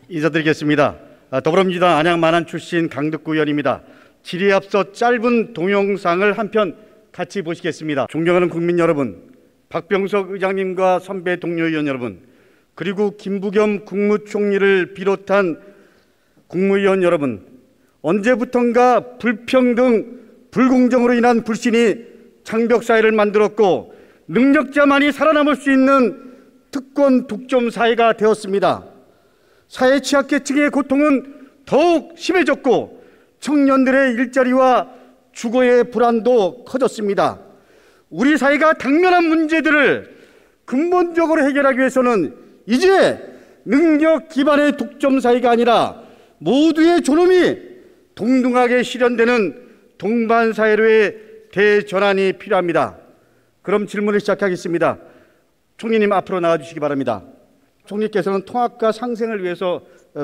인사드리겠습니다. 더불어민주당 안양 마난 출신 강덕구 의원입니다. 질의에 앞서 짧은 동영상을 한 편 같이 보시겠습니다. 존경하는 국민 여러분, 박병석 의장님과 선배 동료 의원 여러분, 그리고 김부겸 국무총리를 비롯한 국무위원 여러분, 언제부턴가 불평등, 불공정으로 인한 불신이 장벽사회를 만들었고 능력자만이 살아남을 수 있는 특권 독점 사회가 되었습니다. 사회 취약계층의 고통은 더욱 심해졌고 청년들의 일자리와 주거의 불안도 커졌습니다. 우리 사회가 당면한 문제들을 근본적으로 해결하기 위해서는 이제 능력 기반의 독점 사회가 아니라 모두의 존엄이 동등하게 실현되는 동반 사회로의 대전환이 필요합니다. 그럼 질문을 시작하겠습니다. 총리님 앞으로 나와주시기 바랍니다. 총리께서는 통합과 상생을 위해서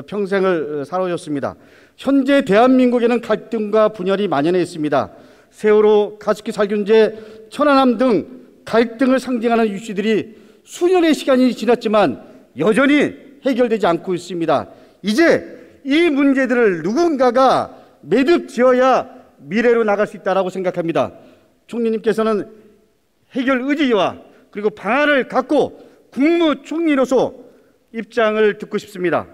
평생을 살아오셨습니다. 현재 대한민국에는 갈등과 분열이 만연해 있습니다. 세월호, 가습기 살균제, 천안함 등 갈등을 상징하는 이슈들이 수년의 시간이 지났지만 여전히 해결되지 않고 있습니다. 이제 이 문제들을 누군가가 매듭 지어야 미래로 나갈 수 있다고 생각합니다. 총리님께서는 해결 의지와 그리고 방안을 갖고 국무총리로서 입장을 듣고 싶습니다.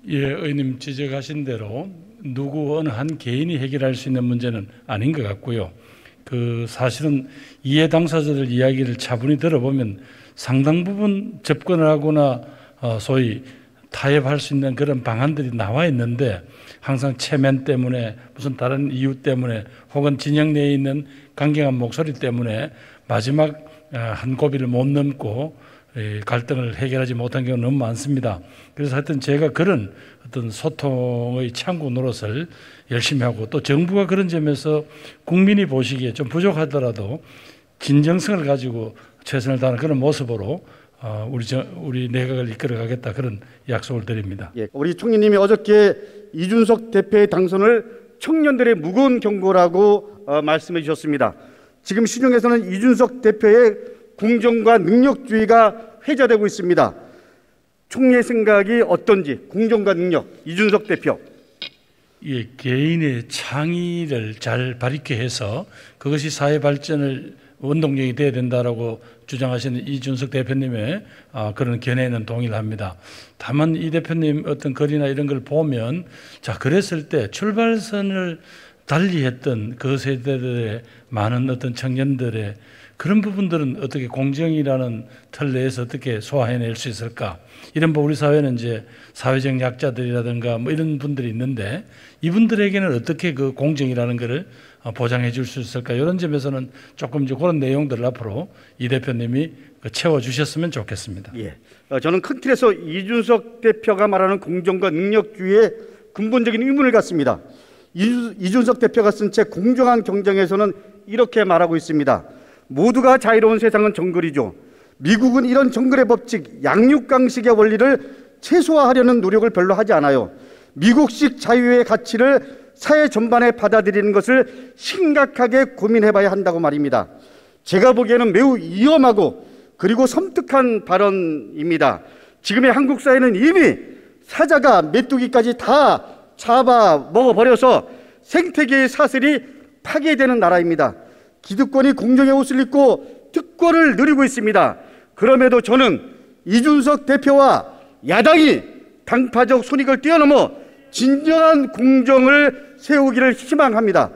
예, 의원님 지적하신 대로 누구 어느 한 개인이 해결할 수 있는 문제는 아닌 것 같고요. 사실은 이해 당사자들 이야기를 차분히 들어보면 상당 부분 접근을 하거나 소위 타협할 수 있는 그런 방안들이 나와 있는데 항상 체면 때문에 무슨 다른 이유 때문에 혹은 진영 내에 있는 강경한 목소리 때문에 마지막 한 고비를 못 넘고 갈등을 해결하지 못한 경우가 너무 많습니다. 그래서 하여튼 제가 그런 어떤 소통의 창구 노릇을 열심히 하고 또 정부가 그런 점에서 국민이 보시기에 좀 부족하더라도 진정성을 가지고 최선을 다하는 그런 모습으로 우리 내각을 이끌어가겠다 그런 약속을 드립니다. 예, 우리 총리님이 어저께 이준석 대표의 당선을 청년들의 무거운 경고라고 말씀해 주셨습니다. 지금 시중에서는 이준석 대표의 공정과 능력주의가 회자되고 있습니다. 총리의 생각이 어떤지, 공정과 능력, 이준석 대표. 예, 개인의 창의를 잘 발휘케 해서 그것이 사회 발전을 원동력이 돼야 된다라고 주장하시는 이준석 대표님의 그런 견해에는 동의를 합니다. 다만 이 대표님 어떤 글이나 이런 걸 보면 자 그랬을 때 출발선을 달리했던 그 세대들의 많은 어떤 청년들의 그런 부분들은 어떻게 공정이라는 틀 내에서 어떻게 소화해낼 수 있을까? 이런 우리 사회는 이제 사회적 약자들이라든가 뭐 이런 분들이 있는데 이분들에게는 어떻게 그 공정이라는 것을 보장해 줄 수 있을까? 이런 점에서는 조금 이제 그런 내용들을 앞으로 이 대표님이 채워주셨으면 좋겠습니다. 예, 저는 큰 틀에서 이준석 대표가 말하는 공정과 능력주의에 근본적인 의문을 갖습니다. 이준석 대표가 쓴 책 공정한 경쟁에서는 이렇게 말하고 있습니다. 모두가 자유로운 세상은 정글이죠. 미국은 이런 정글의 법칙, 양육강식의 원리를 최소화하려는 노력을 별로 하지 않아요. 미국식 자유의 가치를 사회 전반에 받아들이는 것을 심각하게 고민해봐야 한다고 말입니다. 제가 보기에는 매우 위험하고 그리고 섬뜩한 발언입니다. 지금의 한국 사회는 이미 사자가 메뚜기까지 다 잡아 먹어버려서 생태계의 사슬이 파괴되는 나라입니다. 기득권이 공정의 옷을 입고 특권을 누리고 있습니다. 그럼에도 저는 이준석 대표와 야당이 당파적 손익을 뛰어넘어 진정한 공정을 세우기를 희망합니다.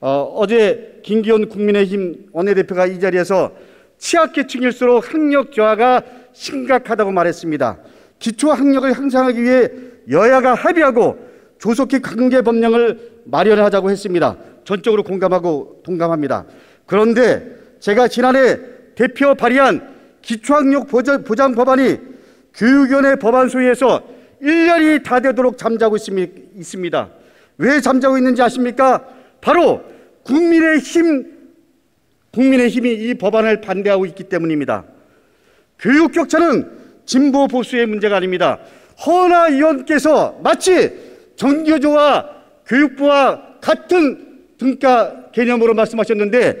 어제 김기현 국민의힘 원내대표가 이 자리에서 취약계층일수록 학력 저하가 심각하다고 말했습니다. 기초학력을 향상하기 위해 여야가 합의하고 조속히 관계법령을 마련하자고 했습니다. 전적으로 공감하고 동감합니다. 그런데 제가 지난해 대표 발의한 기초학력 보장 법안이 교육위원회 법안 소위에서 1년이 다 되도록 잠자고 있습니다. 왜 잠자고 있는지 아십니까? 바로 국민의힘이 이 법안을 반대하고 있기 때문입니다. 교육 격차는 진보 보수의 문제가 아닙니다. 허은하 의원께서 마치 정교조와 교육부와 같은 등가 개념으로 말씀하셨는데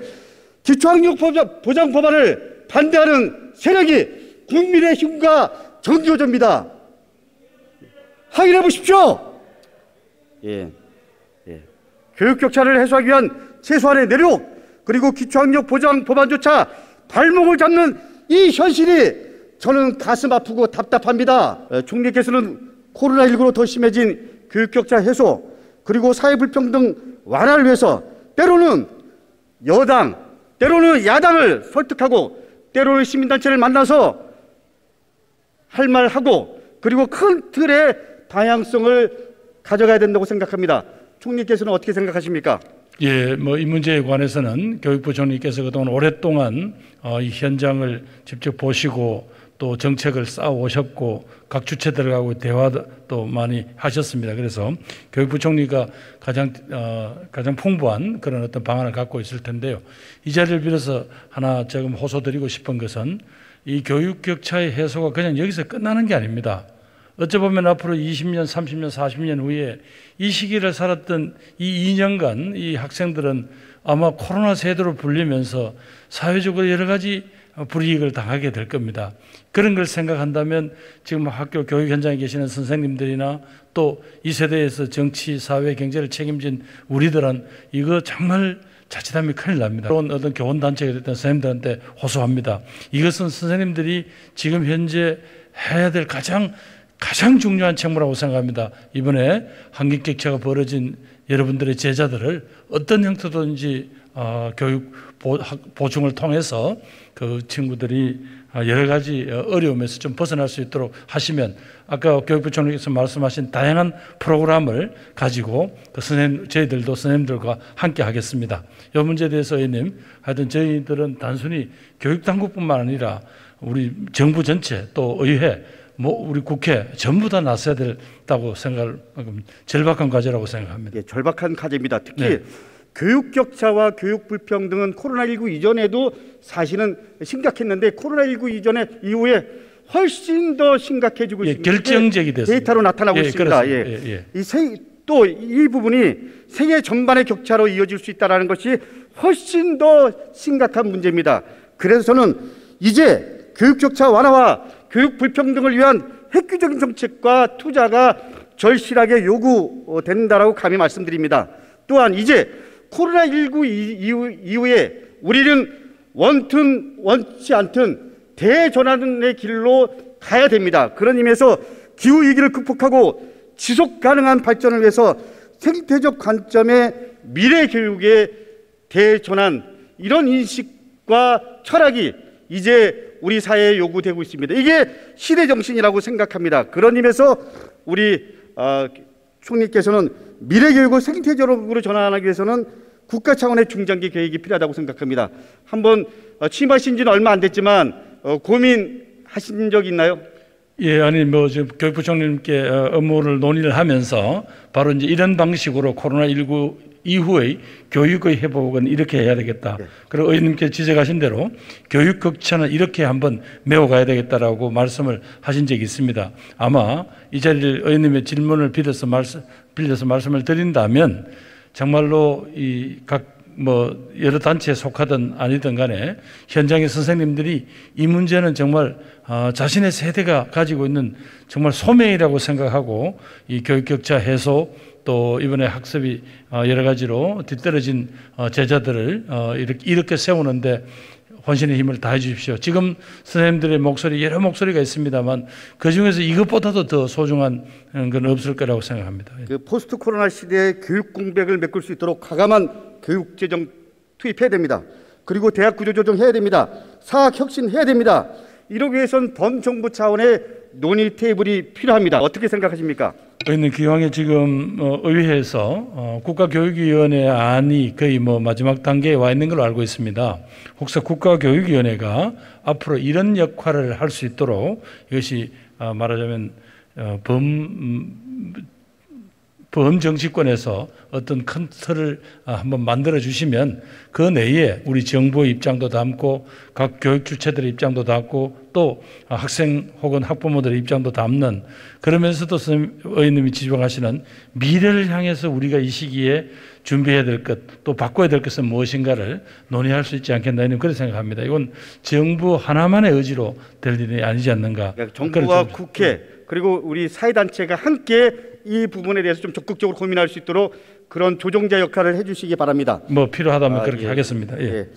기초학력 보장 법안을 반대하는 세력이 국민의힘과 정교조입니다. 확인해 보십시오. 교육 격차를 해소하기 위한 최소한의 내력 그리고 기초학력 보장 법안조차 발목을 잡는 이 현실이 저는 가슴 아프고 답답합니다. 총리께서는 코로나19로 더 심해진 교육 격차 해소 그리고 사회 불평등 완화를 위해서 때로는 여당, 때로는 야당을 설득하고 때로는 시민단체를 만나서 할 말하고 그리고 큰 틀의 방향성을 가져가야 된다고 생각합니다. 총리께서는 어떻게 생각하십니까? 예, 뭐 이 문제에 관해서는 교육부 총리께서 그동안 오랫동안 이 현장을 직접 보시고 또 정책을 쌓아오셨고 각 주체들하고 대화도 많이 하셨습니다. 그래서 교육부 총리가 가장 풍부한 그런 어떤 방안을 갖고 있을 텐데요. 이 자리를 빌어서 하나 조금 호소드리고 싶은 것은 이 교육 격차의 해소가 그냥 여기서 끝나는 게 아닙니다. 어쩌보면 앞으로 20년, 30년, 40년 후에 이 시기를 살았던 이 2년간 이 학생들은 아마 코로나 세대로 불리면서 사회적으로 여러 가지 불이익을 당하게 될 겁니다. 그런 걸 생각한다면 지금 학교 교육 현장에 계시는 선생님들이나 또 이 세대에서 정치, 사회, 경제를 책임진 우리들은 이거 정말 자칫하면 큰일 납니다. 그런 어떤 교원단체가 됐던 선생님들한테 호소합니다. 이것은 선생님들이 지금 현재 해야 될 가장 중요한 책무라고 생각합니다. 이번에 학력 격차가 벌어진 여러분들의 제자들을 어떤 형태든지 교육 보충을 통해서 그 친구들이 여러 가지 어려움에서 좀 벗어날 수 있도록 하시면 아까 교육부 총리께서 말씀하신 다양한 프로그램을 가지고 그 저희들도 선생님들과 함께 하겠습니다. 이 문제에 대해서 의원님, 하여튼 저희들은 단순히 교육당국뿐만 아니라 우리 정부 전체 또 의회 우리 국회 전부 다 나서야 된다고 생각을 절박한 과제라고 생각합니다. 예, 절박한 과제입니다. 특히 교육 격차와 교육 불평등은 코로나19 이전에도 사실은 심각했는데 코로나19 이후에 훨씬 더 심각해지고 있습니다. 결정적이 됐습니다. 데이터로 나타나고 있습니다. 또 이 부분이 세계 전반의 격차로 이어질 수 있다는 것이 훨씬 더 심각한 문제입니다. 그래서 저는 이제 교육 격차 완화와 교육 불평등을 위한 획기적인 정책과 투자가 절실하게 요구된다라고 감히 말씀드립니다. 또한 이제 코로나19 이후에 우리는 원치 않든 대전환의 길로 가야 됩니다. 그런 의미에서 기후위기를 극복하고 지속 가능한 발전을 위해서 생태적 관점의 미래 교육의 대전환, 이런 인식과 철학이 이제 우리 사회에 요구되고 있습니다. 이게 시대 정신이라고 생각합니다. 그런 의미에서 우리 총리께서는 미래 교육을 생태적으로 전환하기 위해서는 국가 차원의 중장기 계획이 필요하다고 생각합니다. 한번 취임하신 지는 얼마 안 됐지만 고민하신 적 있나요? 예, 아니 지금 교육부 총리님께 업무를 논의를 하면서 바로 이제 이런 방식으로 코로나19 이후의 교육의 회복은 이렇게 해야 되겠다. 그리고 의원님께 지적하신 대로 교육 격차는 이렇게 한번 메워가야 되겠다라고 말씀을 하신 적이 있습니다. 아마 이 자리를 의원님의 질문을 빌려서 말씀을 드린다면 정말로 여러 단체에 속하든 아니든 간에 현장의 선생님들이 이 문제는 정말 자신의 세대가 가지고 있는 정말 소명이라고 생각하고 이 교육 격차 해소 또 이번에 학습이 여러 가지로 뒤떨어진 제자들을 이렇게 세우는데 혼신의 힘을 다해 주십시오. 지금 선생님들의 목소리 여러 목소리가 있습니다만 그중에서 이것보다도 더 소중한 건 없을 거라고 생각합니다. 그 포스트 코로나 시대에 교육 공백을 메꿀 수 있도록 과감한 교육 재정 투입해야 됩니다. 그리고 대학 구조 조정해야 됩니다. 사학 혁신해야 됩니다. 이러기 위해서는 범정부 차원의 논의 테이블이 필요합니다. 어떻게 생각하십니까? 의원님, 기왕에 지금 의회에서 국가교육위원회 안이 거의 마지막 단계에 와 있는 걸로 알고 있습니다. 혹시 국가교육위원회가 앞으로 이런 역할을 할 수 있도록 이것이 말하자면 범정치권에서 어떤 큰 틀을 한번 만들어 주시면 그 내에 우리 정부의 입장도 담고 각 교육 주체들의 입장도 담고 또 학생 혹은 학부모들의 입장도 담는, 그러면서도 의원님이 지적하시는 미래를 향해서 우리가 이 시기에 준비해야 될 것, 또 바꿔야 될 것은 무엇인가를 논의할 수 있지 않겠나, 그렇게 생각합니다. 이건 정부 하나만의 의지로 될 일이 아니지 않는가. 그러니까 정부와 국회 그리고 우리 사회단체가 함께 이 부분에 대해서 좀 적극적으로 고민할 수 있도록 그런 조정자 역할을 해주시기 바랍니다. 뭐 필요하다면 그렇게 예. 하겠습니다. 예.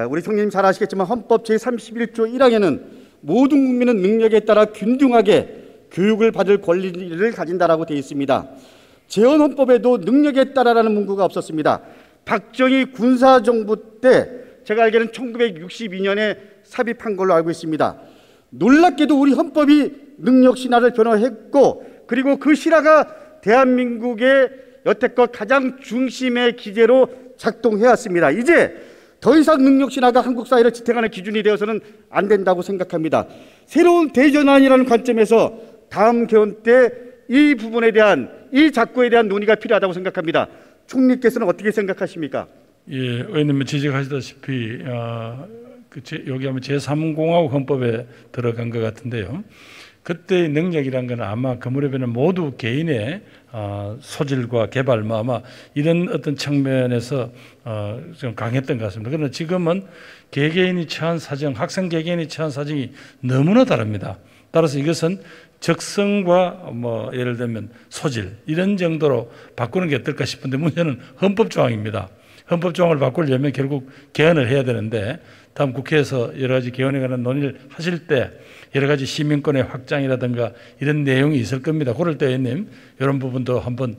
우리 총리님 잘 아시겠지만 헌법 제31조 1항에는 모든 국민은 능력에 따라 균등하게 교육을 받을 권리를 가진다라고 되어 있습니다. 재헌헌법에도 능력에 따라라는 문구가 없었습니다. 박정희 군사정부 때 제가 알기로는 1962년에 삽입한 걸로 알고 있습니다. 놀랍게도 우리 헌법이 능력 신화를 변화했고, 그리고 그 신화가 대한민국의 여태껏 가장 중심의 기제로 작동해왔습니다. 이제 더 이상 능력 신화가 한국 사회를 지탱하는 기준이 되어서는 안 된다고 생각합니다. 새로운 대전환이라는 관점에서 다음 개헌 때 이 부분에 대한, 이 작고에 대한 논의가 필요하다고 생각합니다. 총리께서는 어떻게 생각하십니까? 예, 의원님은 지적하시다시피 여기 하면 제3공화국 헌법에 들어간 것 같은데요. 그때의 능력이란 건 아마 그 무렵에는 모두 개인의 소질과 개발, 아마 이런 어떤 측면에서 좀 강했던 것 같습니다. 그러나 지금은 개개인이 처한 사정, 학생 개개인이 처한 사정이 너무나 다릅니다. 따라서 이것은 적성과 뭐 예를 들면 소질 이런 정도로 바꾸는 게 어떨까 싶은데, 문제는 헌법 조항입니다. 헌법 조항을 바꾸려면 결국 개헌을 해야 되는데, 다음 국회에서 여러 가지 개헌에 관한 논의를 하실 때 여러 가지 시민권의 확장이라든가 이런 내용이 있을 겁니다. 그럴 때 의원님 이런 부분도 한번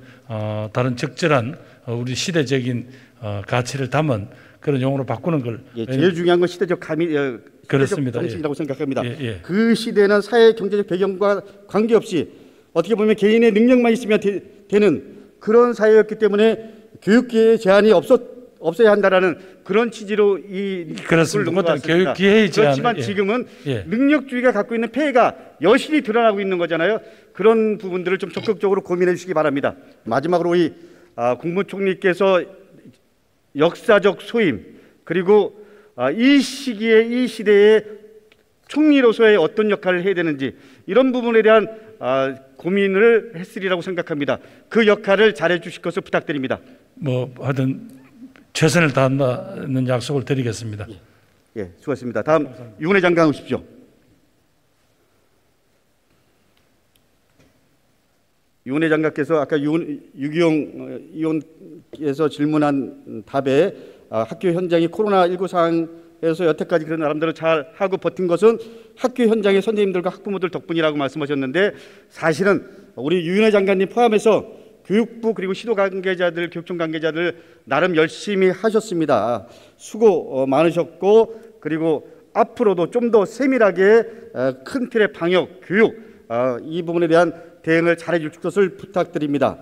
다른 적절한 우리 시대적인 가치를 담은 그런 용어로 바꾸는 걸. 제일 중요한 건 시대적 그렇습니다. 정책이라고 생각합니다. 예. 그 시대는 사회 경제적 배경과 관계없이 어떻게 보면 개인의 능력만 있으면 되는 그런 사회였기 때문에 교육기회의 제한이 없어야 한다라는 그런 취지로 이 그렇습니다. 교육 기회의 제한. 그렇지만 지금은 능력주의가 갖고 있는 폐해가 여실히 드러나고 있는 거잖아요. 그런 부분들을 좀 적극적으로 고민해 주시기 바랍니다. 마지막으로 우리 국무총리께서 역사적 소임, 그리고 이 시기에 이 시대에 총리로서의 어떤 역할을 해야 되는지 이런 부분에 대한 고민을 했으리라고 생각합니다. 그 역할을 잘해 주실 것을 부탁드립니다. 뭐 하여튼 최선을 다한다는 약속을 드리겠습니다. 예, 수고하셨습니다. 다음 유은혜 장관 오십시오. 유은혜 장관께서 아까 유기용 의원께서 질문한 답에 학교 현장이 코로나19 상황에서 여태까지 그런 나름대로 잘 하고 버틴 것은 학교 현장의 선생님들과 학부모들 덕분이라고 말씀하셨는데, 사실은 우리 유은혜 장관님 포함해서 교육부 그리고 시도 관계자들, 교육청 관계자들 나름 열심히 하셨습니다. 수고 많으셨고, 그리고 앞으로도 좀 더 세밀하게 큰 틀의 방역, 교육 이 부분에 대한 대응을 잘해 줄 것을 부탁드립니다.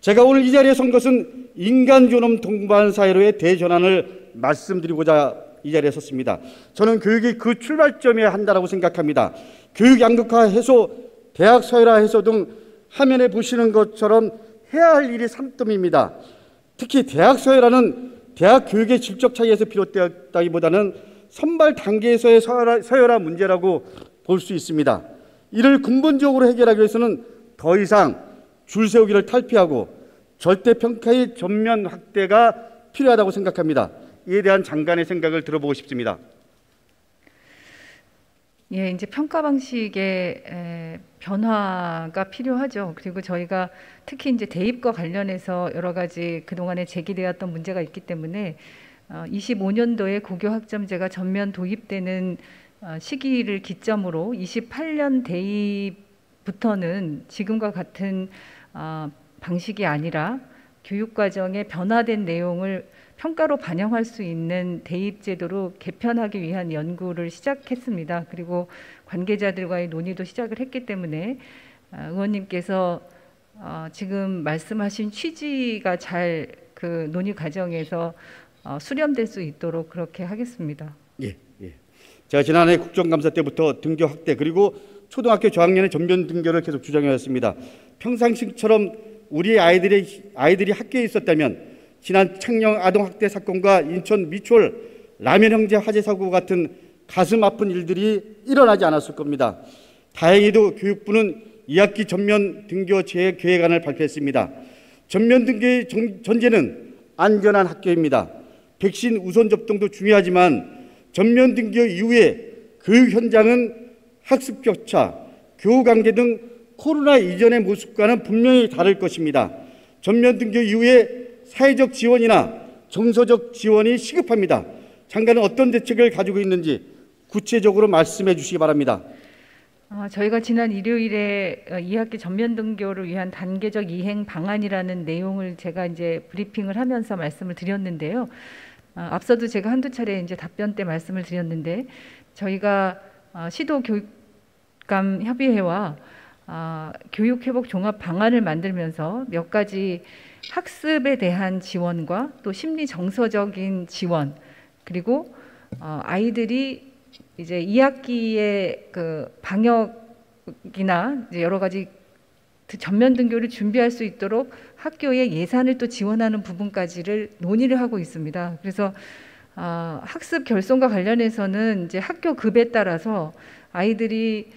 제가 오늘 이 자리에 선 것은 인간존엄 동반 사회로의 대전환을 말씀드리고자 이 자리에 섰습니다. 저는 교육이 그 출발점이어야 한다고 생각합니다. 교육 양극화 해소, 대학 서열화 해소 등 화면에 보시는 것처럼 해야 할 일이 산더미입니다. 특히 대학 서열화는 대학 교육의 질적 차이에서 비롯되었다기보다는 선발 단계에서의 서열화 문제라고 볼 수 있습니다. 이를 근본적으로 해결하기 위해서는 더 이상 줄 세우기를 탈피하고 절대평가의 전면 확대가 필요하다고 생각합니다. 이에 대한 장관의 생각을 들어보고 싶습니다. 예, 이제 평가 방식의 변화가 필요하죠. 그리고 저희가 특히 이제 대입과 관련해서 여러 가지 그동안에 제기되었던 문제가 있기 때문에 25년도에 고교 학점제가 전면 도입되는 시기를 기점으로 28년 대입부터는 지금과 같은 방식이 아니라 교육과정의 변화된 내용을 평가로 반영할 수 있는 대입제도로 개편하기 위한 연구를 시작했습니다. 그리고 관계자들과의 논의도 시작을 했기 때문에 의원님께서 지금 말씀하신 취지가 잘 그 논의 과정에서 수렴될 수 있도록 그렇게 하겠습니다. 예. 제가 지난해 국정감사 때부터 등교 확대 그리고 초등학교 저학년의 전면 등교를 계속 주장해왔습니다. 평상시처럼 우리 아이들이 학교에 있었다면 지난 창녕 아동학대 사건과 인천 미추홀 라면 형제 화재 사고 같은 가슴 아픈 일들이 일어나지 않았을 겁니다. 다행히도 교육부는 2학기 전면 등교 재계획안을 발표했습니다. 전면 등교의 전제는 안전한 학교입니다. 백신 우선 접종도 중요하지만 전면 등교 이후에 교육 현장은 학습 격차, 교우 관계 등 코로나 이전의 모습과는 분명히 다를 것입니다. 전면 등교 이후에 사회적 지원이나 정서적 지원이 시급합니다. 장관은 어떤 대책을 가지고 있는지 구체적으로 말씀해 주시기 바랍니다. 저희가 지난 일요일에 2학기 전면 등교를 위한 단계적 이행 방안이라는 내용을 제가 이제 브리핑을 하면서 말씀을 드렸는데요. 앞서도 제가 한두 차례 이제 답변 때 말씀을 드렸는데, 저희가 시도교육감 협의회와 교육회복 종합 방안을 만들면서 몇 가지 학습에 대한 지원과 또 심리 정서적인 지원, 그리고 아이들이 이제 2학기에 그 방역이나 이제 여러 가지 전면 등교를 준비할 수 있도록 학교의 예산을 또 지원하는 부분까지를 논의를 하고 있습니다. 그래서 학습 결손과 관련해서는 이제 학교 급에 따라서 아이들이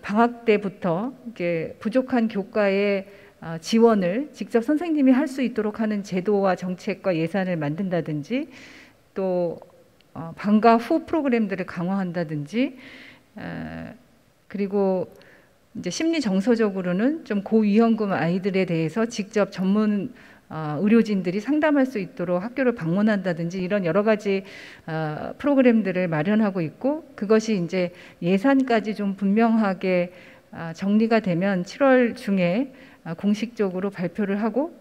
방학 때부터 이게 부족한 교과의 지원을 직접 선생님이 할 수 있도록 하는 제도와 정책과 예산을 만든다든지, 또 방과 후 프로그램들을 강화한다든지, 그리고 이제 심리 정서적으로는 좀 고위험군 아이들에 대해서 직접 전문 의료진들이 상담할 수 있도록 학교를 방문한다든지, 이런 여러 가지 프로그램들을 마련하고 있고, 그것이 이제 예산까지 좀 분명하게 정리가 되면 7월 중에 공식적으로 발표를 하고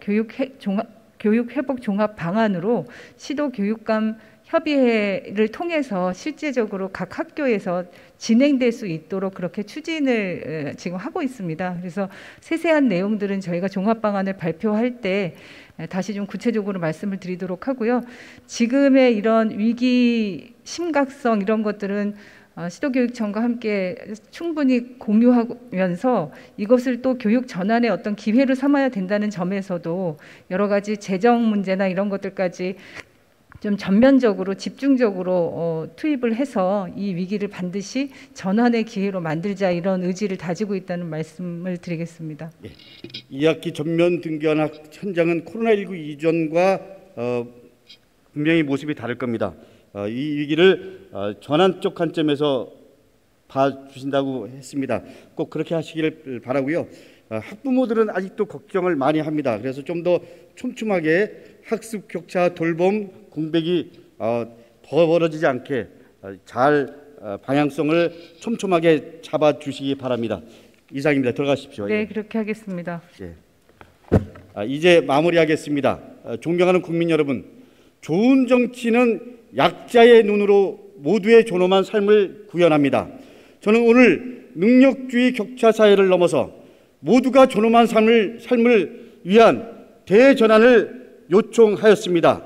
교육회복 종합 방안으로 시도교육감 협의회를 통해서 실제적으로 각 학교에서 진행될 수 있도록 그렇게 추진을 지금 하고 있습니다. 그래서 세세한 내용들은 저희가 종합 방안을 발표할 때 다시 좀 구체적으로 말씀을 드리도록 하고요. 지금의 이런 위기 심각성 이런 것들은 시도교육청과 함께 충분히 공유하면서 이것을 또 교육 전환의 어떤 기회로 삼아야 된다는 점에서도 여러 가지 재정 문제나 이런 것들까지 좀 전면적으로 집중적으로 투입을 해서 이 위기를 반드시 전환의 기회로 만들자, 이런 의지를 다지고 있다는 말씀을 드리겠습니다. 네. 2학기 전면 등교한 현장은 코로나19 이전과 분명히 모습이 다를 겁니다. 이 위기를 전환적 관점에서 봐주신다고 했습니다. 꼭 그렇게 하시기를 바라고요. 학부모들은 아직도 걱정을 많이 합니다. 그래서 좀 더 촘촘하게 학습 격차 돌봄 공백이 더 벌어지지 않게 잘 방향성을 촘촘하게 잡아주시기 바랍니다. 이상입니다. 들어가십시오. 네, 그렇게 하겠습니다. 예. 이제 마무리하겠습니다. 존경하는 국민 여러분, 좋은 정치는 약자의 눈으로 모두의 존엄한 삶을 구현합니다. 저는 오늘 능력주의 격차 사회를 넘어서 모두가 존엄한 삶을 위한 대전환을 요청하였습니다.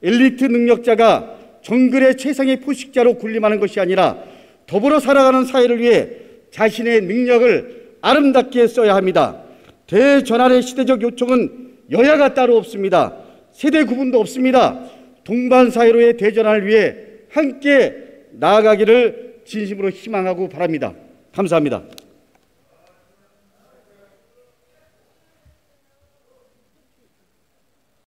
엘리트 능력자가 정글의 최상의 포식자로 군림하는 것이 아니라 더불어 살아가는 사회를 위해 자신의 능력을 아름답게 써야 합니다. 대전환의 시대적 요청은 여야가 따로 없습니다. 세대 구분도 없습니다. 동반 사회로의 대전환을 위해 함께 나아가기를 진심으로 희망하고 바랍니다. 감사합니다.